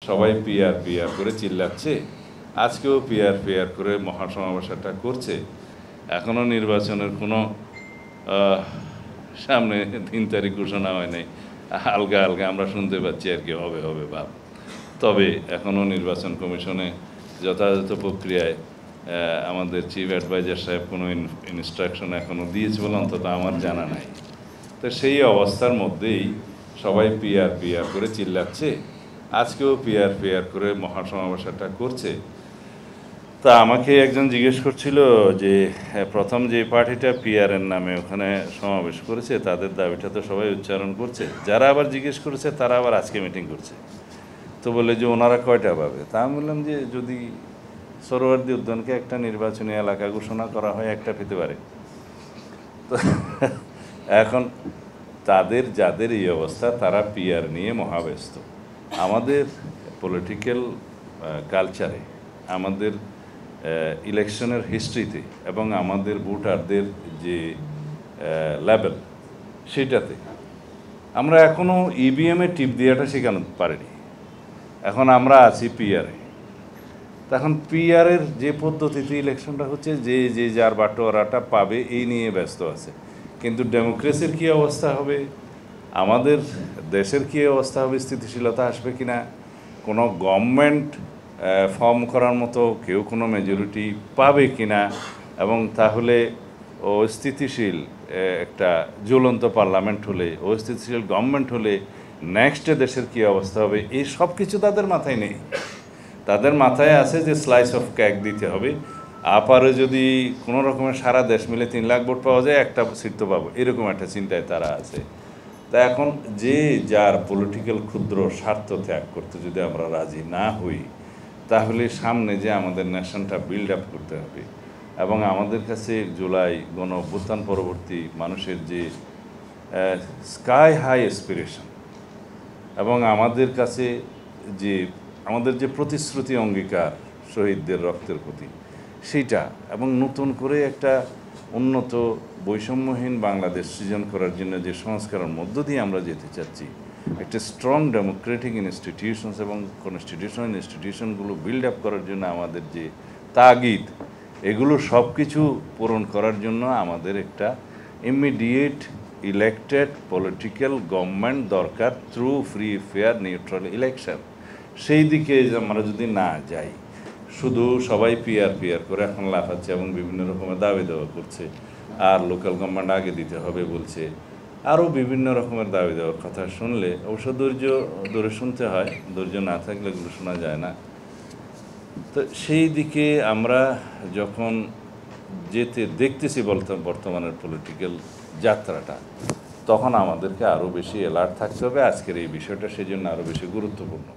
সবাই PR PR করে চিল্লাচ্ছে, আজকেও পিআর পিআর করে মহাসমাবেশটা করছে। এখনও নির্বাচনের কোনো সামনে দিন তারিখ ঘোষণা হয় নাই, আলগা আলগা আমরা শুনতে পাচ্ছি আর কি হবে হবে ভাব। তবে এখনও নির্বাচন কমিশনে যথাযথ প্রক্রিয়ায় আমাদের চিফ অ্যাডভাইজার সাহেব কোনো ইনস্ট্রাকশন এখনও দিয়েছে বলে অন্তত আমার জানা নাই। তো সেই অবস্থার মধ্যেই সবাই পিআর পিআর করে চিল্লাচ্ছে, আজকেও পিআর পিআর করে মহাসমাবেশটা করছে। তা আমাকে একজন জিজ্ঞেস করছিল যে প্রথম যে পার্টিটা পিআরের নামে ওখানে সমাবেশ করেছে তাদের দাবিটা তো সবাই উচ্চারণ করছে, যারা আবার জিজ্ঞেস করেছে তারা আবার আজকে মিটিং করছে। তো বলে যে ওনারা কয়টা পাবে? তা আমি বললাম যে যদি সোহরাওয়ার্দী উদ্যানকে একটা নির্বাচনী এলাকা ঘোষণা করা হয়, একটা পেতে পারে। তো এখন তাদের যাদের এই অবস্থা তারা পিআর নিয়ে মহাব্যস্ত। আমাদের পলিটিক্যাল কালচারে, আমাদের ইলেকশনের হিস্ট্রিতে এবং আমাদের ভোটারদের যে লেভেল সেটাতে আমরা এখনও ইভিএমে টিপ দেওয়াটা শেখানো পারিনি। এখন আমরা আছি পিআরে। তখন পিআরের যে পদ্ধতিতে ইলেকশনটা হচ্ছে, যে যে যার বাটোয়ারাটা পাবে এই নিয়ে ব্যস্ত আছে। কিন্তু ডেমোক্রেসির কী অবস্থা হবে, আমাদের দেশের কী অবস্থা হবে, স্থিতিশীলতা আসবে কি না, কোনো গভর্নমেন্ট ফর্ম করার মতো কেউ কোনো মেজরিটি পাবে কি না, এবং তাহলে অস্থিতিশীল একটা জ্বলন্ত পার্লামেন্ট হলে, অস্থিতিশীল গভর্নমেন্ট হলে নেক্সটে দেশের কী অবস্থা হবে, এই সব কিছু তাদের মাথায় নেই। তাদের মাথায় আছে যে স্লাইস অফ কেক দিতে হবে, আপারে যদি কোনো রকমের সারা দেশ মিলে 3 লাখ ভোট পাওয়া যায়, একটা সিট তো পাবো, এরকম একটা চিন্তায় তারা আছে। তা এখন যে যার পলিটিক্যাল ক্ষুদ্র স্বার্থ ত্যাগ করতে যদি আমরা রাজি না হই, তাহলে সামনে যে আমাদের ন্যাশনটা বিল্ড আপ করতে হবে, এবং আমাদের কাছে জুলাই গণ অভ্যুত্থান পরবর্তী মানুষের যে স্কাই হাই অ্যাসপিরেশন, এবং আমাদের কাছে যে আমাদের যে প্রতিশ্রুতি অঙ্গীকার শহীদদের রক্তের প্রতি, সেইটা, এবং নতুন করে একটা উন্নত বৈষম্যহীন বাংলাদেশ সৃজন করার জন্য যে সংস্কারের মধ্য দিয়ে আমরা যেতে চাচ্ছি, একটা স্ট্রং ডেমোক্রেটিক ইনস্টিটিউশনস এবং কনস্টিটিউশনাল ইনস্টিটিউশনগুলো বিল্ড আপ করার জন্য আমাদের যে তাগিদ, এগুলো সব কিছু পূরণ করার জন্য আমাদের একটা ইমিডিয়েট ইলেক্টেড পলিটিক্যাল গভর্নমেন্ট দরকার, through free fair neutral election. সেই দিকে আমরা যদি না যাই, শুধু সবাই পিআর পিআর করে এখন লাফাচ্ছে এবং বিভিন্ন রকমের দাবি দেওয়া করছে, আর লোকাল গভর্নমেন্ট আগে দিতে হবে বলছে, আরও বিভিন্ন রকমের দাবি দেওয়ার কথা শুনলে অবশ্য ধৈর্য ধরে শুনতে হয়, ধৈর্য না থাকলে এগুলো শোনা যায় না। তো সেই দিকে আমরা যখন দেখতেছি বর্তমানের পলিটিক্যাল যাত্রাটা, তখন আমাদেরকে আরও বেশি অ্যালার্ট থাকতে হবে। আজকের এই বিষয়টা সেই জন্য আরও বেশি গুরুত্বপূর্ণ।